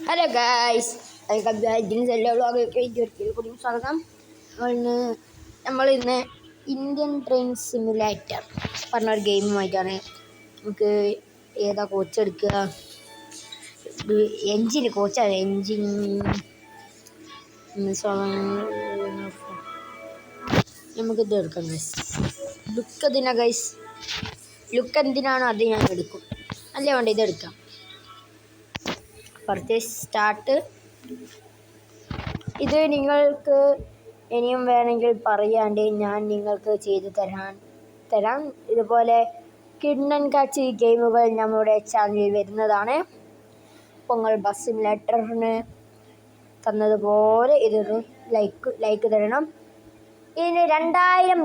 Hello guys, കൂടി സ്വാഗതം. നമ്മളിന്ന് ഇന്ത്യൻ ട്രെയിൻ സിമുലേറ്റർ പറഞ്ഞൊരു ഗെയിമുമായിട്ടാണ്. നമുക്ക് ഏതാ കോച്ച് എടുക്കുക? എൻജിൻ കോച്ചാണ്. എൻജിൻ നമുക്കിത് എടുക്കാം ഗൈസ്. ലുക്ക് എന്തിനാണോ അത് ഞാൻ എടുക്കും. അല്ലേ വേണ്ട, ഇതെടുക്കാം. Purchase start. ഇത് നിങ്ങൾക്ക് ഇനിയും വേണമെങ്കിൽ പറയാണ്ട് ഞാൻ നിങ്ങൾക്ക് ചെയ്തു തരാം. ഇതുപോലെ കിണ്ണൻ കാച്ചി ഗെയിമുകൾ നമ്മുടെ ചാനലിൽ വരുന്നതാണ്. പൊങ്ങൽ ബസ് സിമുലേറ്ററിന് തന്നതുപോലെ ഇതൊരു ലൈക്ക് തരണം. ഇതിന് 2000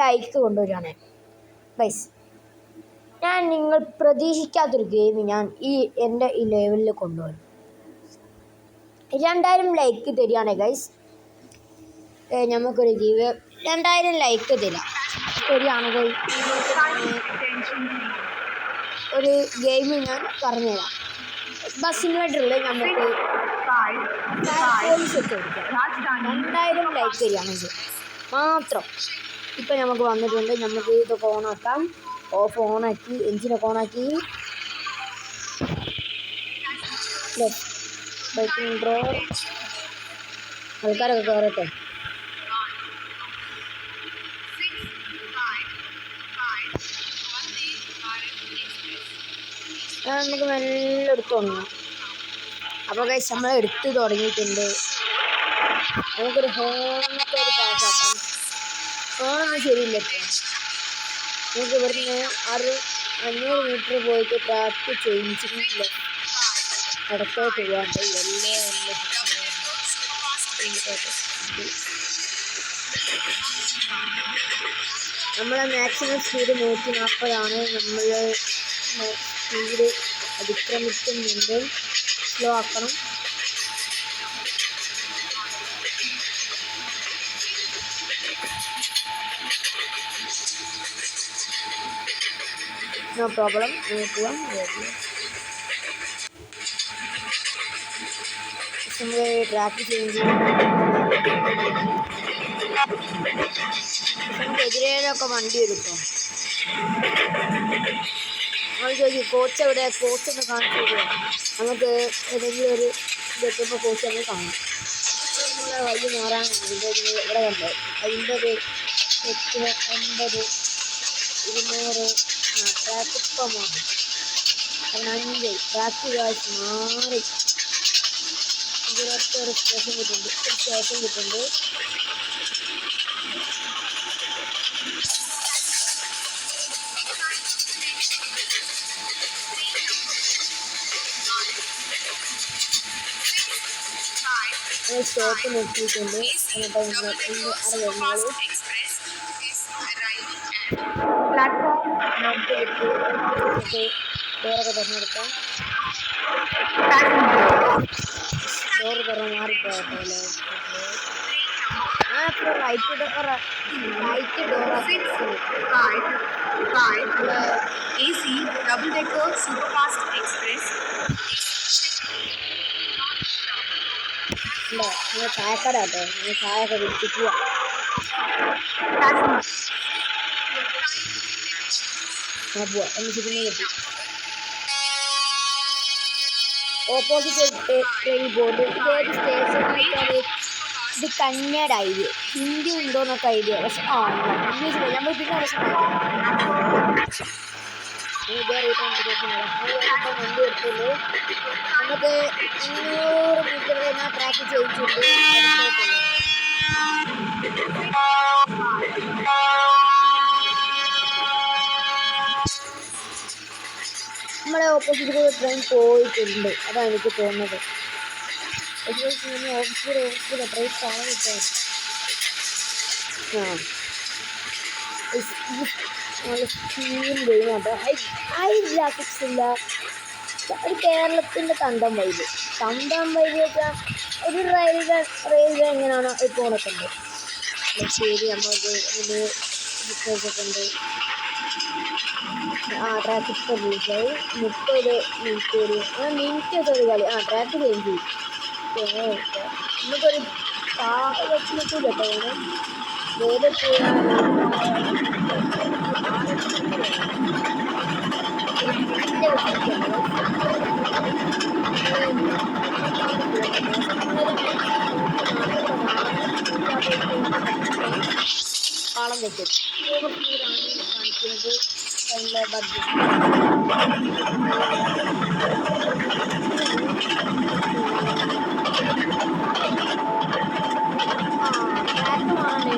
ലൈക്ക് കൊണ്ടുവരികയാണ് ഗൈസ്. ഞാൻ നിങ്ങൾ പ്രതീക്ഷിക്കാത്തൊരു ഗെയിം ഞാൻ എൻ്റെ ഈ ലെവലിൽ കൊണ്ടുവരും. 2000 ലൈക്ക് തരികയാണ് ഗൈസ്. നമുക്കൊരു ഗെയിം 2000 ലൈക്ക് തരികയാണെങ്കിൽ ഒരു ഗെയിം ഞാൻ പറഞ്ഞുതരാം. ബസ് സിമുലേറ്ററിൽ നമുക്ക് പോലീസ് ഒക്കെ എടുക്കാം. 2000 ലൈക്ക് തരികയാണെങ്കിൽ മാത്രം. ഇപ്പം നമുക്ക് വന്നിട്ടുണ്ട്. നമുക്ക് ഇതൊക്കെ ഓണാക്കാം. ഓണാക്കി എഞ്ചിനൊക്കെ ഓണാക്കി ബൈക്കിംഗ് ഡ്രോ ആൾക്കാരൊക്കെ കയറട്ടെ. നമുക്ക് മെല്ലെ എടുത്ത് തുടങ്ങാം. അപ്പോൾ ഗൈസ് നമ്മൾ എടുത്ത് തുടങ്ങിയിട്ടുണ്ട്. നമുക്കൊരു ഹോണൊക്കെ ഒരു പാസ്സാക്കാം. ഹോണൊന്നും ശരിയില്ല. നമുക്ക് ഇവിടുന്ന് 500 മീറ്റർ പോയിട്ട് ട്രാക്ക് ചേഞ്ചിങ്ങില്ല ഇടത്തോട്ട് പോകാണ്ട് നമ്മളെ മാക്സിമം സ്പീഡ് 140 നമ്മൾ സ്പീഡ് അതിക്രമിക്കുന്നുണ്ട്. സ്ലോ ആക്കണം. No problem. പോവാം. നമ്മൾ ട്രാക്ക് ചേഞ്ച് നമുക്ക് എതിരേലൊക്കെ വണ്ടി വരും. ഇപ്പോൾ നമ്മൾ ചോദിക്കും കോച്ച് എവിടെ? കോച്ച് ഒന്ന് കാണിച്ചു തരുമോ? നമുക്ക് ഏതെങ്കിലും ഒരു ഇതെത്തുമ്പോൾ കോച്ച് നമ്മൾ കാണാം. നമ്മളെ വഴി മാറാൻ ഇവിടെ കണ്ടോ 50, 80, 200 ട്രാക്ക് ഇപ്പം മാറും. 5 ട്രാക്ക് കാശ് മാറി. ഇതിലൊക്കെ ഒരു സ്റ്റേഷൻ കിട്ടുന്നുണ്ട്. സ്റ്റോപ്പ് നോക്കിയിട്ടുണ്ട്. പ്ലാറ്റ്ഫോം ഡോറൊക്കെ തിരഞ്ഞെടുക്കാം. ഡോറ് തുറന്ന് മാറിപ്പോയല്ലേ. Right door AC double decker superfast express. ചായക്കട കേട്ടോ. ചായയൊക്കെ കുടിച്ചിട്ട് പോവാ. കിട്ടി. Opposite train board. ഏത് സ്റ്റേഷനിൽ ഇത് കന്നഡ ഐഡിയ, ഹിന്ദി ഉണ്ടോന്നൊക്കെ ഐഡിയ. പക്ഷെ ഇംഗ്ലീഷ് നമ്മൾ പിന്നെ വണ്ടി എടുത്തുള്ളൂ. നമുക്ക് 200 മീറ്റർ ഞാൻ ട്രാക്ക് ചെയ്തിട്ടുണ്ട്. നമ്മളെ ഓപ്പോസിറ്റ് കൂടെ ട്രെയിൻ പോയിട്ടുണ്ട്. അതാണ് എനിക്ക് തോന്നുന്നത്. ഓഫീസിൽ ട്രെയിൻ കാണാൻ കിട്ടാൻ നല്ല സ്ക്രീൻ ഗെയിമാണ്. ഹൈ ഗ്രാഫിക്സ് ഇല്ല. ഒരു കേരളത്തിൻ്റെ തണ്ടം വൈബ് വെച്ചാൽ ഒരു റെയിൽവേ എങ്ങനെയാണോ ഇപ്പോൾ ഉണക്കുണ്ട്. ശരി, നമ്മൾക്ക് ഉണ്ട്. ട്രാക്ക് ഇപ്പോൾ റിലീസായി 30 മണിക്കൂർ മിനിറ്റ് ഒരു കളി ട്രാക്ക് ചേഞ്ച് ചെയ്യും. നമുക്കൊരു പാകത്തിനൊക്കെ കേട്ടോ ഏത് കാളം വെക്കും കാണിക്കുന്നത് നല്ല ബഡ്ജറ്റ് ട്രാക്ക് മാറണേ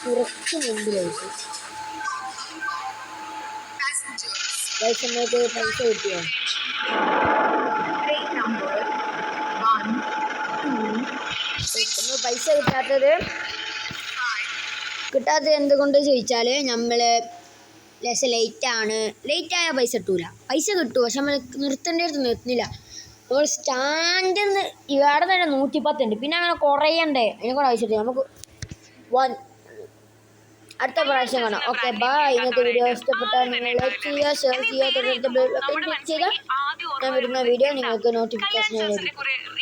കുറച്ച് മുമ്പിലായിട്ട് സമയത്ത് പൈസ കിട്ടിയോ പൈസ കിട്ടാത്തത് എന്തുകൊണ്ട് ചോദിച്ചാൽ നമ്മൾ ലേശം ലേറ്റായ പൈസ കിട്ടൂല. പൈസ കിട്ടും പക്ഷെ നമ്മൾ നിർത്തേണ്ടടുത്ത് നിർത്തുന്നില്ല. നമ്മൾ സ്റ്റാൻഡിൽ നിന്ന് ഇവിടെ തന്നെ 110 ഉണ്ട്. പിന്നെ അങ്ങനെ കുറയണ്ടേ അതിനെക്കൂടെ ആവശ്യമില്ല. നമുക്ക് അടുത്ത പ്രാവശ്യം കാണാം. Okay bye. ഇന്നത്തെ വീഡിയോ ഇഷ്ടപ്പെട്ടാൽ നിങ്ങൾ ലൈക്ക് ചെയ്യുക, ഷെയർ ചെയ്യുക, തൊട്ടടുത്ത ബെൽ ഐക്കൺ ക്ലിക്ക് ചെയ്താൽ ഞാൻ വരുന്ന വീഡിയോ നിങ്ങൾക്ക് നോട്ടിഫിക്കേഷൻ ലഭിക്കും.